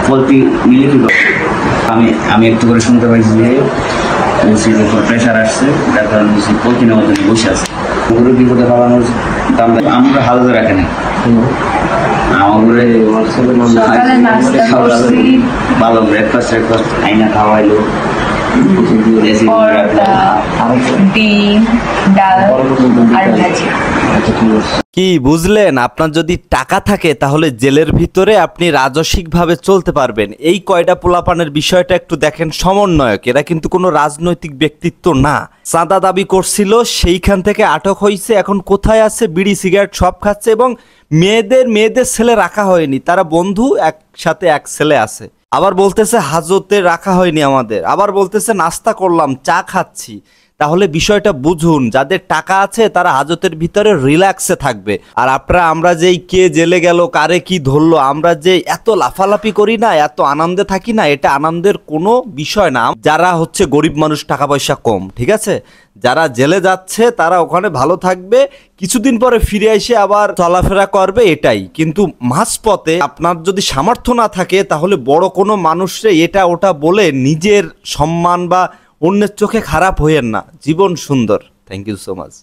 প্রতি মিনিটই আমি আমি একটু করে শুনতে পাইছি যে ওসির উপর প্রেশার আসছে, যার কারণে ওসি প্রতি নেওয়ার জন্য বসে আছে। ওগুলো বিপদে পালানোর দাম আমরা হালতে রাখে না। ভালো ব্রেকফাস্ট আইনা খাওয়াইলো, ডিম, ডাল আর ভাজি। কি বুঝলেন? আপনার যদি টাকা থাকে তাহলে জেলের ভিতরে আপনি রাজস্বিকভাবে চলতে পারবেন। এই কয়টা পোলাপানের বিষয়টা একটু দেখেন। সমন্বয়ক, এরা কিন্তু কোনো রাজনৈতিক ব্যক্তিত্ব না। চাঁদা দাবি করছিল, সেইখান থেকে আটক হয়েছে, এখন কোথায় আছে? বিড়ি সিগারেট সব খাচ্ছে, এবং মেয়েদের ছেলে রাখা হয়নি, তারা বন্ধু, একসাথে এক ছেলে আছে। আবার বলতেছে হাজতে রাখা হয়নি আমাদের, আবার বলতেছে নাস্তা করলাম, চা খাচ্ছি। তাহলে বিষয়টা বুঝুন, যাদের টাকা আছে তারা হাজতের ভিতরে রিল্যাক্সে থাকবে। আর আমরা যেই কে জেলে গেল, কারে কি ধরলো, আমরা যে এত লাফালাফি করি না, এত আনন্দে থাকি না, এটা আনন্দের কোনো বিষয় না। যারা হচ্ছে গরিব মানুষ, টাকা পয়সা কম, ঠিক আছে, যারা জেলে যাচ্ছে তারা ওখানে ভালো থাকবে, কিছুদিন পরে ফিরে এসে আবার চলাফেরা করবে, এটাই। কিন্তু মাঝপথে আপনার যদি সামর্থ্য না থাকে তাহলে বড় কোনো মানুষরে এটা ওটা বলে নিজের সম্মান বা অন্যের চোখে খারাপ হইয়েন না। জীবন সুন্দর। Thank you so much.